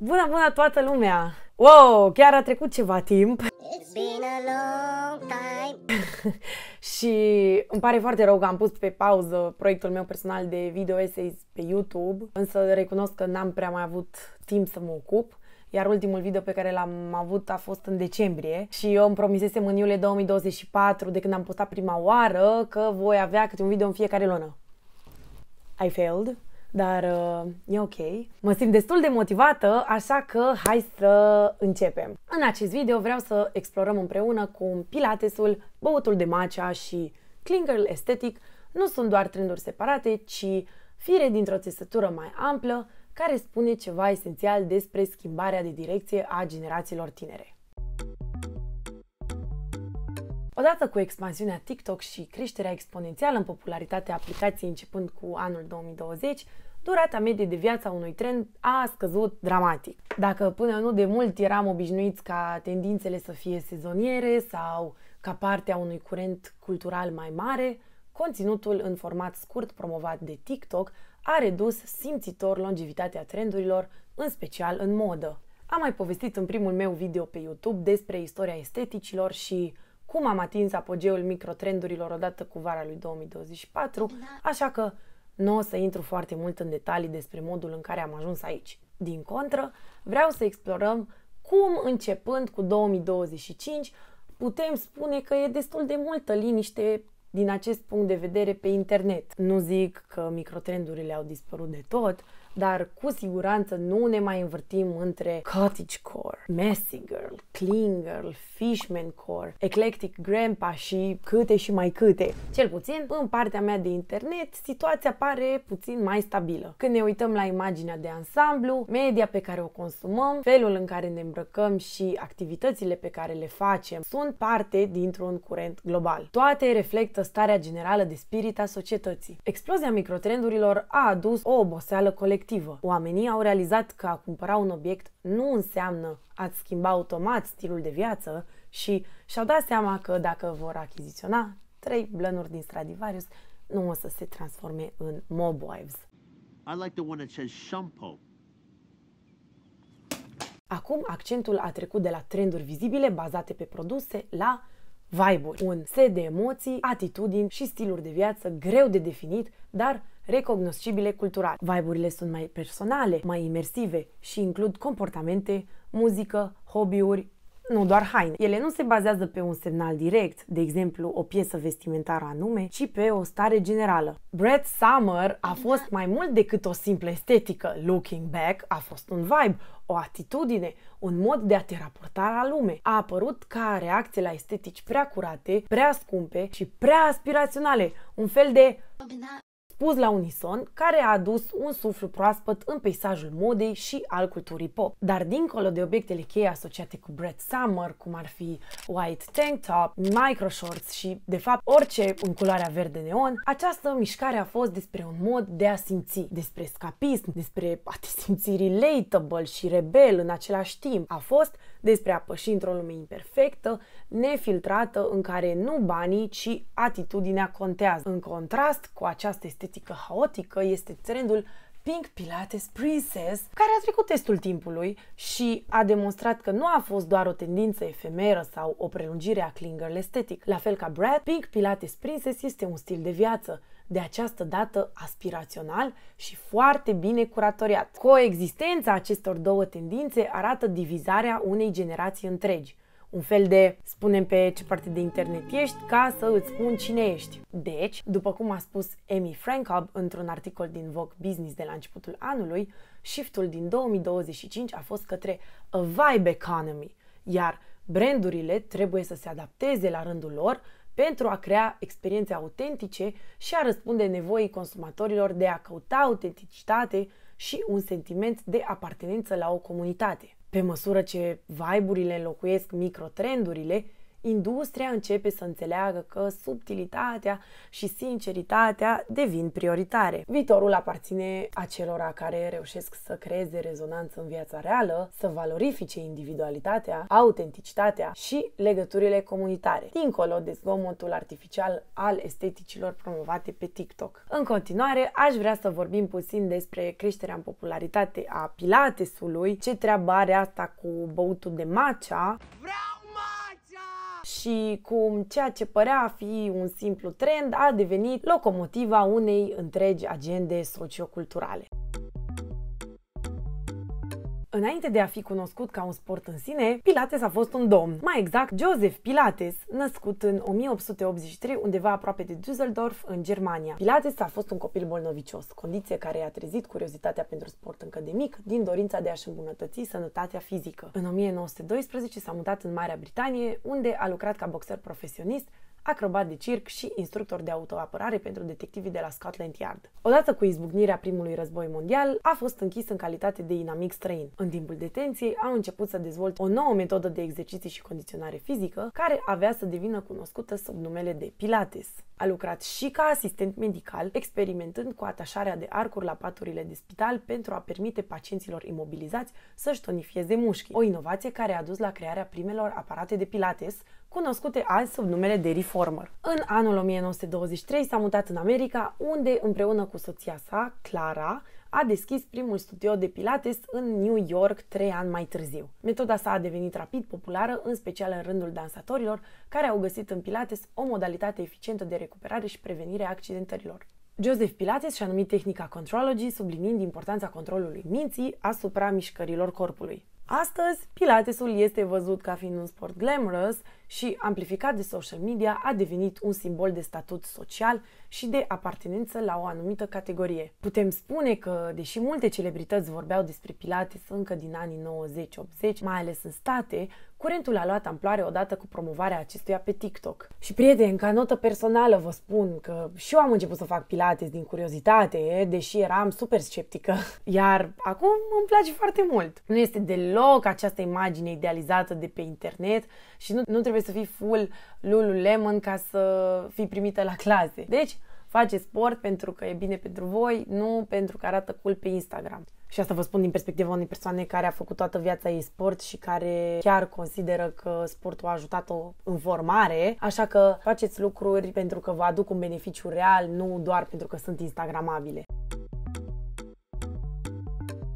Bună, bună toată lumea! Wow, chiar a trecut ceva timp. It's been a long time. Și îmi pare foarte rău că am pus pe pauză proiectul meu personal de video essays pe YouTube, însă recunosc că n-am prea mai avut timp să mă ocup. Iar ultimul video pe care l-am avut a fost în decembrie și eu îmi promisesem în iulie 2024, de când am postat prima oară, că voi avea câte un video în fiecare lună. I failed, dar e ok. Mă simt destul de motivată, așa că hai să începem. În acest video vreau să explorăm împreună cum pilatesul, băutul de matcha și clean girl estetic nu sunt doar trenduri separate, ci fire dintr-o țesătură mai amplă, care spune ceva esențial despre schimbarea de direcție a generațiilor tinere. Odată cu expansiunea TikTok și creșterea exponențială în popularitatea aplicației începând cu anul 2020, durata medie de viață a unui trend a scăzut dramatic. Dacă până nu de mult eram obișnuiți ca tendințele să fie sezoniere sau ca parte a unui curent cultural mai mare, conținutul în format scurt promovat de TikTok a redus simțitor longevitatea trendurilor, în special în modă. Am mai povestit în primul meu video pe YouTube despre istoria esteticilor și cum am atins apogeul microtrendurilor odată cu vara lui 2024, așa că nu o să intru foarte mult în detalii despre modul în care am ajuns aici. Din contră, vreau să explorăm cum, începând cu 2025, putem spune că e destul de multă liniște din acest punct de vedere pe internet. Nu zic că microtrendurile au dispărut de tot, dar cu siguranță nu ne mai învârtim între cottagecore, messy girl, clean girl, fishmancore, eclectic grandpa și câte și mai câte. Cel puțin, în partea mea de internet, situația pare puțin mai stabilă. Când ne uităm la imaginea de ansamblu, media pe care o consumăm, felul în care ne îmbrăcăm și activitățile pe care le facem sunt parte dintr-un curent global. Toate reflectă starea generală de spirit a societății. Explozia microtrendurilor a adus o oboseală colectivă. Oamenii au realizat că a cumpăra un obiect nu înseamnă a-ți schimba automat stilul de viață și și-au dat seama că dacă vor achiziționa 3 blănuri din Stradivarius, nu o să se transforme în mob wives. I like the one that says shampoo. Acum accentul a trecut de la trenduri vizibile bazate pe produse la vibe-uri, un set de emoții, atitudini și stiluri de viață greu de definit, dar recognoscibile cultural. Vibe-urile sunt mai personale, mai imersive și includ comportamente, muzică, hobby-uri, nu doar haine. Ele nu se bazează pe un semnal direct, de exemplu o piesă vestimentară anume, ci pe o stare generală. Brett Summer a fost mai mult decât o simplă estetică. Looking back, a fost un vibe, o atitudine, un mod de a te raporta la lume. A apărut ca reacție la estetici prea curate, prea scumpe și prea aspiraționale, un fel de spus la unison, care a adus un suflu proaspăt în peisajul modei și al culturii pop. Dar dincolo de obiectele cheie asociate cu Brett Summer, cum ar fi white tank top, micro shorts și, de fapt, orice în culoarea verde neon, această mișcare a fost despre un mod de a simți, despre escapism, despre a te simți relatable și rebel în același timp. A fost despre a păși într-o lume imperfectă, nefiltrată, în care nu banii, ci atitudinea contează. În contrast cu această estetică haotică este trendul Pink Pilates Princess, care a trecut testul timpului și a demonstrat că nu a fost doar o tendință efemeră sau o prelungire a clean girl estetic. La fel ca Brad, Pink Pilates Princess este un stil de viață, de această dată aspirațional și foarte bine curatoriat. Coexistența acestor două tendințe arată divizarea unei generații întregi. Un fel de, spunem pe ce parte de internet ești, ca să îți spun cine ești. Deci, după cum a spus Amy Frankob într-un articol din Vogue Business de la începutul anului, shiftul din 2025 a fost către a vibe economy, iar brandurile trebuie să se adapteze la rândul lor pentru a crea experiențe autentice și a răspunde nevoii consumatorilor de a căuta autenticitate și un sentiment de apartenență la o comunitate. Pe măsură ce vibe-urile înlocuiesc microtrendurile, industria începe să înțeleagă că subtilitatea și sinceritatea devin prioritare. Viitorul aparține acelora care reușesc să creeze rezonanță în viața reală, să valorifice individualitatea, autenticitatea și legăturile comunitare, dincolo de zgomotul artificial al esteticilor promovate pe TikTok. În continuare, aș vrea să vorbim puțin despre creșterea în popularitate a Pilatesului, ce treabă are asta cu băutul de matcha și cum ceea ce părea a fi un simplu trend a devenit locomotiva unei întregi agende socioculturale. Înainte de a fi cunoscut ca un sport în sine, Pilates a fost un domn. Mai exact, Joseph Pilates, născut în 1883 undeva aproape de Düsseldorf, în Germania. Pilates a fost un copil bolnovicios, condiție care i-a trezit curiozitatea pentru sport încă de mic, din dorința de a-și îmbunătăți sănătatea fizică. În 1912 s-a mutat în Marea Britanie, unde a lucrat ca boxer profesionist, acrobat de circ și instructor de autoapărare pentru detectivii de la Scotland Yard. Odată cu izbucnirea primului război mondial, a fost închis în calitate de inamic străin. În timpul detenției a început să dezvolte o nouă metodă de exerciții și condiționare fizică, care avea să devină cunoscută sub numele de Pilates. A lucrat și ca asistent medical, experimentând cu atașarea de arcuri la paturile de spital pentru a permite pacienților imobilizați să-și tonifieze mușchii, o inovație care a dus la crearea primelor aparate de Pilates, cunoscute azi sub numele de Reformer. În anul 1923 s-a mutat în America, unde, împreună cu soția sa, Clara, a deschis primul studio de Pilates în New York 3 ani mai târziu. Metoda sa a devenit rapid populară, în special în rândul dansatorilor, care au găsit în Pilates o modalitate eficientă de recuperare și prevenire a accidentărilor. Joseph Pilates și-a numit tehnica Contrology, subliniind importanța controlului minții asupra mișcărilor corpului. Astăzi, Pilatesul este văzut ca fiind un sport glamorous și, amplificat de social media, a devenit un simbol de statut social și de apartenență la o anumită categorie. Putem spune că, deși multe celebrități vorbeau despre Pilates încă din anii 90-80, mai ales în state, curentul a luat amploare odată cu promovarea acestuia pe TikTok. Și, prieteni, ca notă personală vă spun că și eu am început să fac Pilates din curiozitate, deși eram super sceptică. Iar acum îmi place foarte mult. Nu este deloc această imagine idealizată de pe internet și nu trebuie să fii full Lululemon ca să fii primită la clase. Deci, faceți sport pentru că e bine pentru voi, nu pentru că arată cool pe Instagram. Și asta vă spun din perspectiva unei persoane care a făcut toată viața ei sport și care chiar consideră că sportul a ajutat-o în formare, așa că faceți lucruri pentru că vă aduc un beneficiu real, nu doar pentru că sunt instagramabile.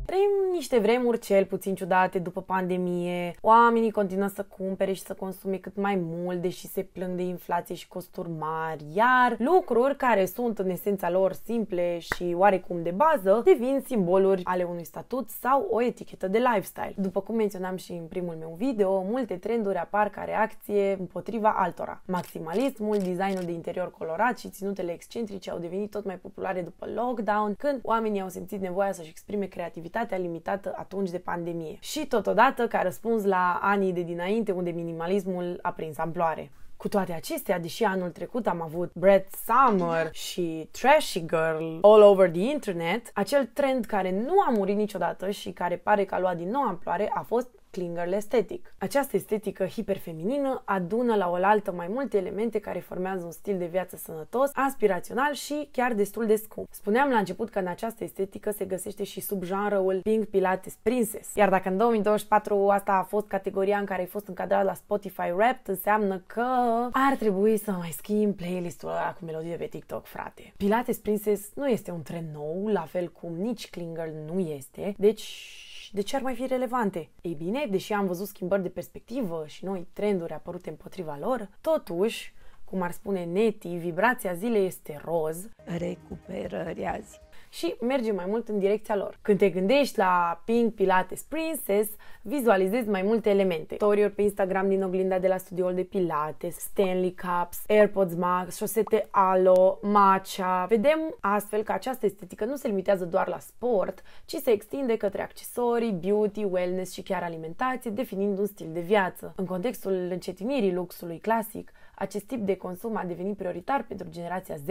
Trăim niște vremuri cel puțin ciudate după pandemie. Oamenii continuă să cumpere și să consume cât mai mult, deși se plâng de inflație și costuri mari, iar lucruri care sunt în esența lor simple și oarecum de bază devin simboluri ale unui statut sau o etichetă de lifestyle. După cum menționam și în primul meu video, multe trenduri apar ca reacție împotriva altora. Maximalismul, designul de interior colorat și ținutele excentrice au devenit tot mai populare după lockdown, când oamenii au simțit nevoia să-și exprime creativitatea limitată atunci de pandemie. Și totodată ca răspuns la anii de dinainte, unde minimalismul a prins amploare. Cu toate acestea, deși anul trecut am avut Brett Summer și Trashy Girl all over the internet, acel trend care nu a murit niciodată și care pare că a luat din nou amploare a fost clean girl aesthetic. Această estetică hiperfeminină adună la oaltă mai multe elemente care formează un stil de viață sănătos, aspirațional și chiar destul de scump. Spuneam la început că în această estetică se găsește și subgenreul Pink Pilates Princess. Iar dacă în 2024 asta a fost categoria în care ai fost încadrat la Spotify Wrapped, înseamnă că ar trebui să mai schimb playlistul ăla cu melodii de pe TikTok, frate. Pilates Princess nu este un trend nou, la fel cum nici clean girl nu este, deci de ce ar mai fi relevante? Ei bine, deși am văzut schimbări de perspectivă și noi trenduri apărute împotriva lor, totuși, cum ar spune Neti, vibrația zilei este roz, recuperări azi. Și merge mai mult în direcția lor. Când te gândești la Pink Pilates Princess, vizualizezi mai multe elemente. Story-uri pe Instagram din oglinda de la studioul de Pilates, Stanley Cups, AirPods Max, șosete Alo, matcha. Vedem astfel că această estetică nu se limitează doar la sport, ci se extinde către accesorii, beauty, wellness și chiar alimentație, definind un stil de viață. În contextul încetinirii luxului clasic, acest tip de consum a devenit prioritar pentru generația Z,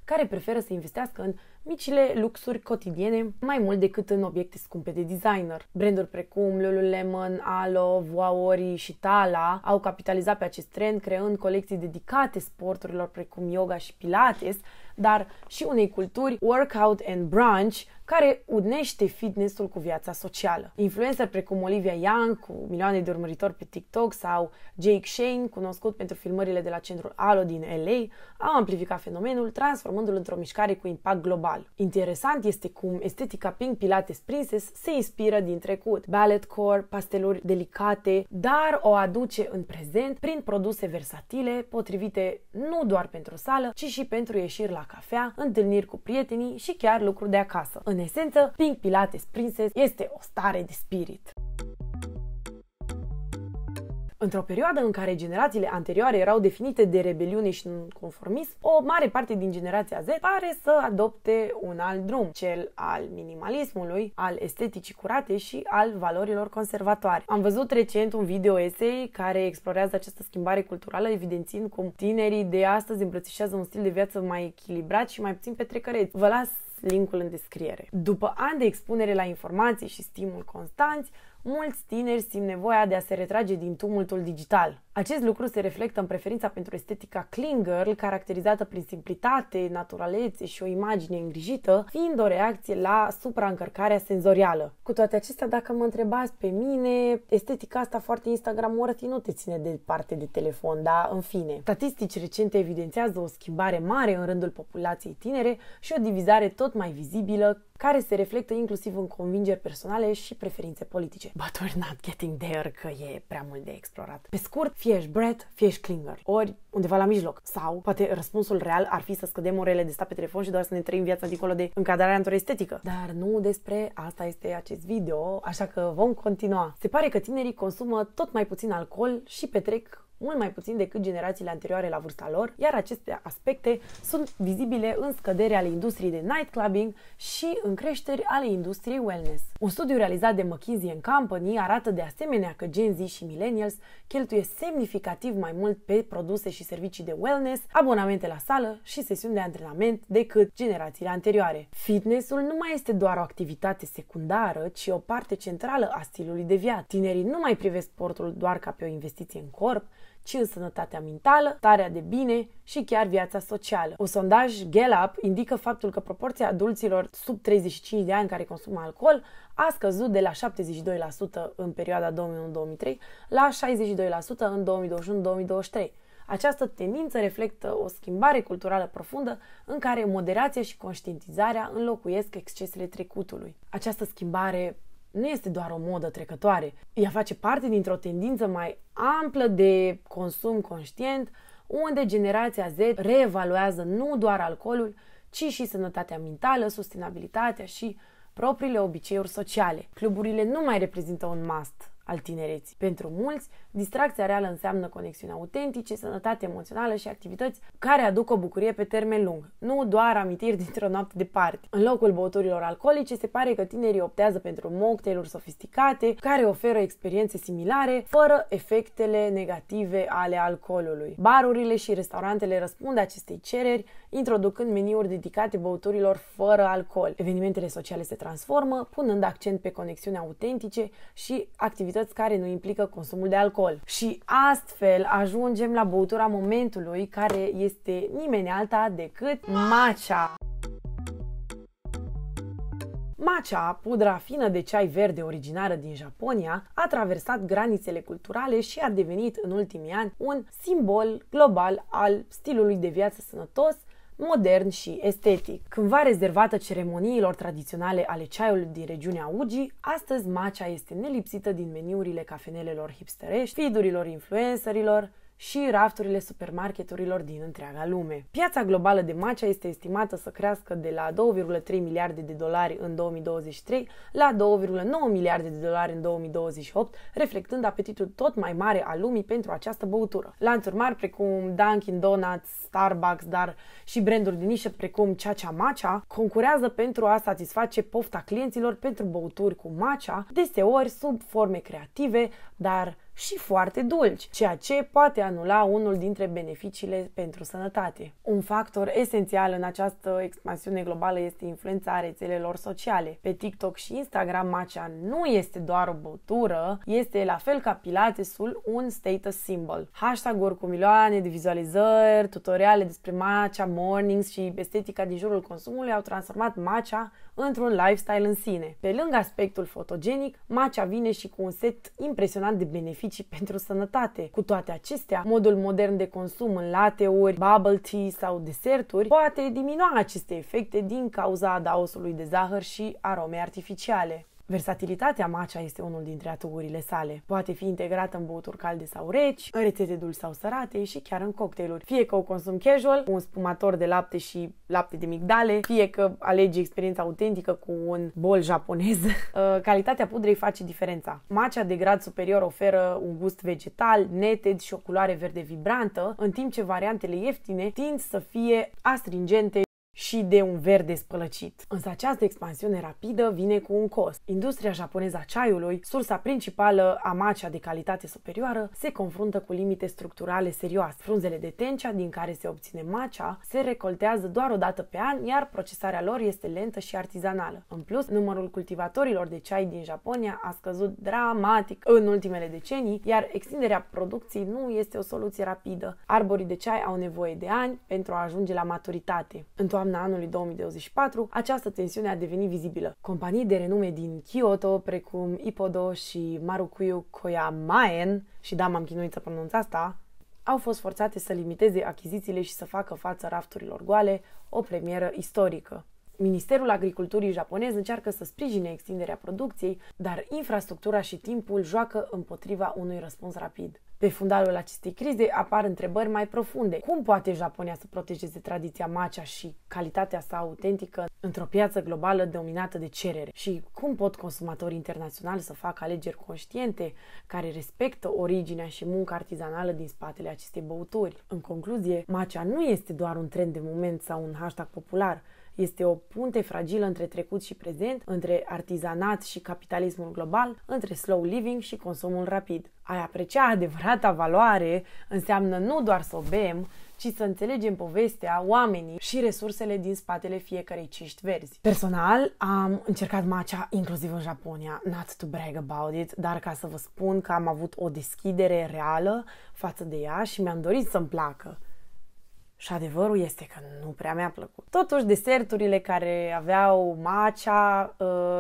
care preferă să investească în micile luxuri cotidiene mai mult decât în obiecte scumpe de designer. Branduri precum Lululemon, Alo, Waori și Tala au capitalizat pe acest trend, creând colecții dedicate sporturilor precum yoga și pilates, dar și unei culturi workout and brunch care unește fitnessul cu viața socială. Influenceri precum Olivia Young, cu milioane de urmăritori pe TikTok, sau Jake Shane, cunoscut pentru filmările de la centrul Alo din LA, au amplificat fenomenul, transformându-l într-o mișcare cu impact global. Interesant este cum estetica Pink Pilates Princess se inspiră din trecut. Ballet core, pasteluri delicate, dar o aduce în prezent prin produse versatile, potrivite nu doar pentru sală, ci și pentru ieșiri la cafea, întâlniri cu prietenii și chiar lucruri de acasă. În esență, Pink Pilates Princess este o stare de spirit. Într-o perioadă în care generațiile anterioare erau definite de rebeliune și conformism, o mare parte din generația Z pare să adopte un alt drum, cel al minimalismului, al esteticii curate și al valorilor conservatoare. Am văzut recent un video essay care explorează această schimbare culturală, evidențiind cum tinerii de astăzi îmbrățișează un stil de viață mai echilibrat și mai puțin petrecăreț. Vă las linkul în descriere. După ani de expunere la informații și stimul constanți, mulți tineri simt nevoia de a se retrage din tumultul digital. Acest lucru se reflectă în preferința pentru estetica clean girl, caracterizată prin simplitate, naturalețe și o imagine îngrijită, fiind o reacție la supraîncărcarea senzorială. Cu toate acestea, dacă mă întrebați pe mine, estetica asta foarte Instagram-worthy nu te ține departe de telefon, dar în fine. Statistici recente evidențiază o schimbare mare în rândul populației tinere și o divizare tot mai vizibilă, care se reflectă inclusiv în convingeri personale și preferințe politice. But we're not getting there, că e prea mult de explorat. Pe scurt, fie ești brat, fie ești clean girl, ori undeva la mijloc. Sau, poate răspunsul real ar fi să scădem orele de stat pe telefon și doar să ne trăim viața dincolo de încadrarea într-o estetică. Dar nu despre asta este acest video, așa că vom continua. Se pare că tinerii consumă tot mai puțin alcool și petrec mult mai puțin decât generațiile anterioare la vârsta lor, iar aceste aspecte sunt vizibile în scădere ale industriei de nightclubbing și în creșteri ale industriei wellness. Un studiu realizat de McKinsey & Company arată de asemenea că Gen Z și Millennials cheltuie semnificativ mai mult pe produse și servicii de wellness, abonamente la sală și sesiuni de antrenament decât generațiile anterioare. Fitnessul nu mai este doar o activitate secundară, ci o parte centrală a stilului de viață. Tinerii nu mai privesc sportul doar ca pe o investiție în corp, ci în sănătatea mentală, starea de bine și chiar viața socială. Un sondaj Gallup indică faptul că proporția adulților sub 35 de ani care consumă alcool a scăzut de la 72% în perioada 2001-2003 la 62% în 2021-2023. Această tendință reflectă o schimbare culturală profundă în care moderația și conștientizarea înlocuiesc excesele trecutului. Această schimbare nu este doar o modă trecătoare, ea face parte dintr-o tendință mai amplă de consum conștient, unde generația Z reevaluează nu doar alcoolul, ci și sănătatea mentală, sustenabilitatea și propriile obiceiuri sociale. Cluburile nu mai reprezintă un must al tinereții. Pentru mulți, distracția reală înseamnă conexiuni autentice, sănătate emoțională și activități care aduc o bucurie pe termen lung, nu doar amintiri dintr-o noapte de party. În locul băuturilor alcoolice, se pare că tinerii optează pentru mocktailuri sofisticate, care oferă experiențe similare, fără efectele negative ale alcoolului. Barurile și restaurantele răspund acestei cereri, introducând meniuri dedicate băuturilor fără alcool. Evenimentele sociale se transformă, punând accent pe conexiuni autentice și activități care nu implică consumul de alcool. Și astfel ajungem la băutura momentului, care este nimeni alta decât matcha. Matcha, pudra fină de ceai verde originară din Japonia, a traversat granițele culturale și a devenit în ultimii ani un simbol global al stilului de viață sănătos, modern și estetic. Cândva rezervată ceremoniilor tradiționale ale ceaiului din regiunea Uji, astăzi matcha este nelipsită din meniurile cafenelelor hipsterești, feed-urilor influencerilor și rafturile supermarketurilor din întreaga lume. Piața globală de matcha este estimată să crească de la 2,3 miliarde de dolari în 2023 la 2,9 miliarde de dolari în 2028, reflectând apetitul tot mai mare al lumii pentru această băutură. Lanțuri mari precum Dunkin' Donuts, Starbucks, dar și branduri de nișă precum Cha Cha Matcha concurează pentru a satisface pofta clienților pentru băuturi cu matcha, deseori sub forme creative, dar și foarte dulci, ceea ce poate anula unul dintre beneficiile pentru sănătate. Un factor esențial în această expansiune globală este influența rețelelor sociale. Pe TikTok și Instagram, matcha nu este doar o băutură, este la fel ca Pilatesul un status symbol. Hashtag-uri cu milioane de vizualizări, tutoriale despre matcha mornings și estetica din jurul consumului au transformat matcha într-un lifestyle în sine. Pe lângă aspectul fotogenic, matcha vine și cu un set impresionant de beneficii pentru sănătate. Cu toate acestea, modul modern de consum în lateuri, bubble tea sau deserturi poate diminua aceste efecte din cauza adaosului de zahăr și arome artificiale. Versatilitatea matcha este unul dintre atuurile sale. Poate fi integrată în băuturi calde sau reci, în rețete dulci sau sărate și chiar în cocktailuri. Fie că o consum casual, cu un spumator de lapte și lapte de migdale, fie că alegi experiența autentică cu un bol japonez. Calitatea pudrei face diferența. Matcha de grad superior oferă un gust vegetal, neted și o culoare verde vibrantă, în timp ce variantele ieftine tind să fie astringente și de un verde spălăcit. Însă această expansiune rapidă vine cu un cost. Industria japoneză a ceaiului, sursa principală a matcha de calitate superioară, se confruntă cu limite structurale serioase. Frunzele de tencea din care se obține matcha se recoltează doar o dată pe an, iar procesarea lor este lentă și artizanală. În plus, numărul cultivatorilor de ceai din Japonia a scăzut dramatic în ultimele decenii, iar extinderea producției nu este o soluție rapidă. Arborii de ceai au nevoie de ani pentru a ajunge la maturitate. În toamna anului 2024, această tensiune a devenit vizibilă. Companii de renume din Kyoto, precum Ippodo și Marukuyu Koyamaen, și da, m-am chinuit să pronunț asta, au fost forțate să limiteze achizițiile și să facă față rafturilor goale, o premieră istorică. Ministerul Agriculturii japonez încearcă să sprijine extinderea producției, dar infrastructura și timpul joacă împotriva unui răspuns rapid. Pe fundalul acestei crize apar întrebări mai profunde. Cum poate Japonia să protejeze tradiția matcha și calitatea sa autentică într-o piață globală dominată de cerere? Și cum pot consumatorii internaționali să facă alegeri conștiente care respectă originea și munca artizanală din spatele acestei băuturi? În concluzie, matcha nu este doar un trend de moment sau un hashtag popular. Este o punte fragilă între trecut și prezent, între artizanat și capitalismul global, între slow living și consumul rapid. A aprecia adevărata valoare înseamnă nu doar să o bem, ci să înțelegem povestea, oamenii și resursele din spatele fiecărei ciști verzi. Personal, am încercat matcha inclusiv în Japonia, not to brag about it, dar ca să vă spun că am avut o deschidere reală față de ea și mi-am dorit să-mi placă. Și adevărul este că nu prea mi-a plăcut. Totuși, deserturile care aveau matcha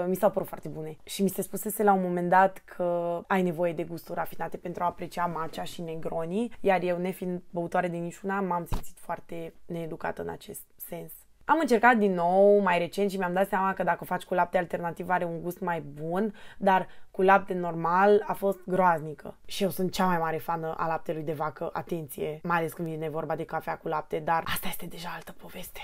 mi s-au părut foarte bune. Și mi se spusese la un moment dat că ai nevoie de gusturi rafinate pentru a aprecia matcha și negroni, iar eu, nefiind băutoare de niciuna, m-am simțit foarte needucată în acest sens. Am încercat din nou mai recent și mi-am dat seama că dacă faci cu lapte alternativ are un gust mai bun, dar cu lapte normal a fost groaznică. Și eu sunt cea mai mare fană a laptelui de vacă, atenție, mai ales când vine vorba de cafea cu lapte, dar asta este deja altă poveste.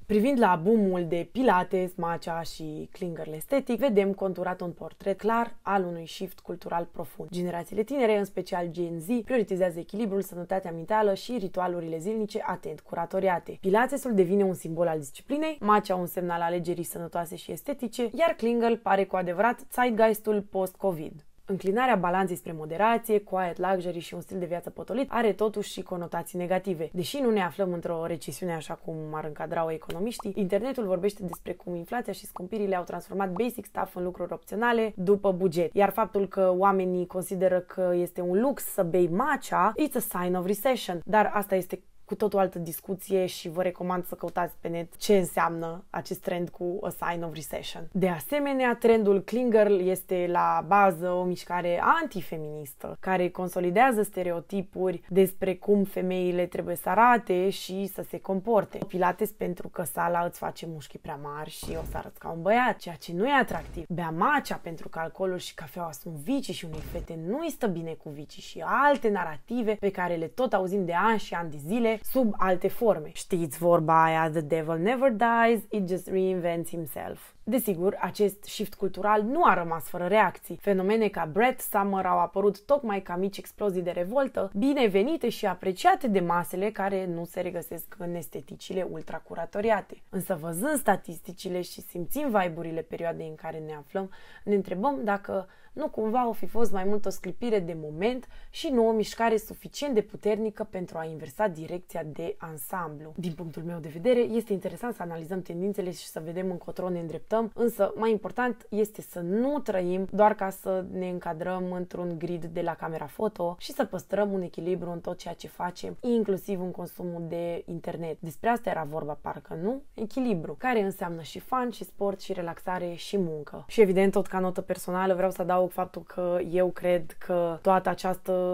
Privind la boom-ul de pilates, matcha și clingerle estetic, vedem conturat un portret clar al unui shift cultural profund. Generațiile tinere, în special Gen Z, prioritizează echilibrul, sănătatea mentală și ritualurile zilnice atent curatoriate. Pilatesul devine un simbol al disciplinei, matcha un semn al alegerii sănătoase și estetice, iar clinger pare cu adevărat zeitgeistul post-Covid. Înclinarea balanței spre moderație, quiet luxury și un stil de viață potolit are totuși și conotații negative. Deși nu ne aflăm într-o recesiune așa cum ar încadra-o economiștii, internetul vorbește despre cum inflația și scumpirile au transformat basic stuff în lucruri opționale după buget. Iar faptul că oamenii consideră că este un lux să bei matcha, it's a sign of recession. Dar asta este cu tot o altă discuție și vă recomand să căutați pe net ce înseamnă acest trend cu a sign of recession. De asemenea, trendul clean girl este la bază o mișcare antifeministă care consolidează stereotipuri despre cum femeile trebuie să arate și să se comporte. Pilates pentru că sala îți face mușchi prea mari și o să arăți ca un băiat, ceea ce nu e atractiv. Bea matcha pentru că alcoolul și cafeaua sunt vicii și unei fete nu îi stă bine cu vicii și alte narative pe care le tot auzim de ani și ani de zile sub alte forme. Știți vorba aia, the devil never dies, it just reinvents himself. Desigur, acest shift cultural nu a rămas fără reacții. Fenomene ca Brat Summer au apărut tocmai ca mici explozii de revoltă, binevenite și apreciate de masele care nu se regăsesc în esteticile ultracuratoriate. Însă văzând statisticile și simțind vibe-urile perioadei în care ne aflăm, ne întrebăm dacă nu cumva o fi fost mai mult o sclipire de moment și nu o mișcare suficient de puternică pentru a inversa direcția de ansamblu. Din punctul meu de vedere, este interesant să analizăm tendințele și să vedem încotro ne îndreptăm, însă mai important este să nu trăim doar ca să ne încadrăm într-un grid de la camera foto și să păstrăm un echilibru în tot ceea ce facem, inclusiv în consumul de internet. Despre asta era vorba, parcă nu? Echilibru, care înseamnă și fun, și sport, și relaxare, și muncă. Și evident, tot ca notă personală, vreau să adaug faptul că eu cred că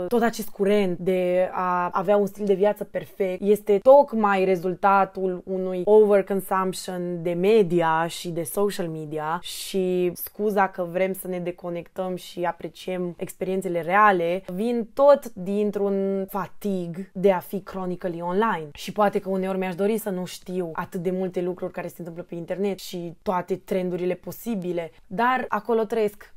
tot acest curent de a avea un stil de viață perfect este tocmai rezultatul unui overconsumption de media și de social media și scuza că vrem să ne deconectăm și apreciem experiențele reale vin tot dintr-un fatig de a fi chronically online. Și poate că uneori mi-aș dori să nu știu atât de multe lucruri care se întâmplă pe internet și toate trendurile posibile, dar acolo trăiesc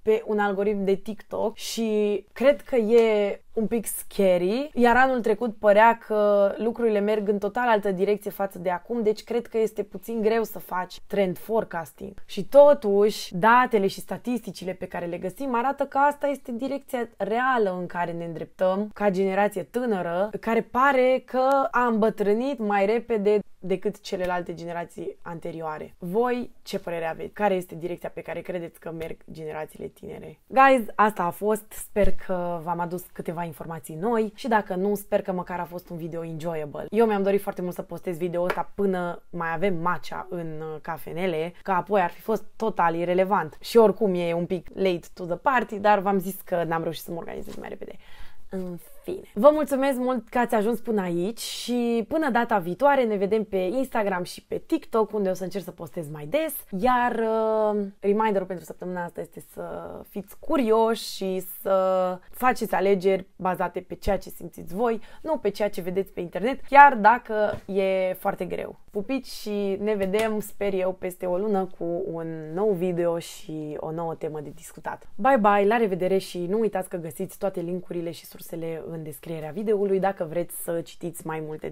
pe un algoritm de TikTok și cred că e un pic scary, iar anul trecut părea că lucrurile merg în total altă direcție față de acum, deci cred că este puțin greu să faci trend forecasting. Și totuși, datele și statisticile pe care le găsim arată că asta este direcția reală în care ne îndreptăm ca generație tânără, care pare că a îmbătrânit mai repede decât celelalte generații anterioare. Voi ce părere aveți? Care este direcția pe care credeți că merg generațiile tinere? Guys, asta a fost. Sper că v-am adus câteva informații noi și dacă nu, sper că măcar a fost un video enjoyable. Eu mi-am dorit foarte mult să postez video ăsta până mai avem matcha în cafenele, că apoi ar fi fost total irelevant. Și oricum e un pic late to the party, dar v-am zis că n-am reușit să mă organizez mai repede. În fine. Vă mulțumesc mult că ați ajuns până aici și până data viitoare ne vedem pe Instagram și pe TikTok, unde o să încerc să postez mai des. Iar reminderul pentru săptămâna asta este să fiți curioși și să faceți alegeri bazate pe ceea ce simțiți voi, nu pe ceea ce vedeți pe internet, chiar dacă e foarte greu. Pupici și ne vedem, sper eu, peste o lună cu un nou video și o nouă temă de discutat. Bye bye, la revedere și nu uitați că găsiți toate linkurile și sursele în descrierea videoului dacă vreți să citiți mai multe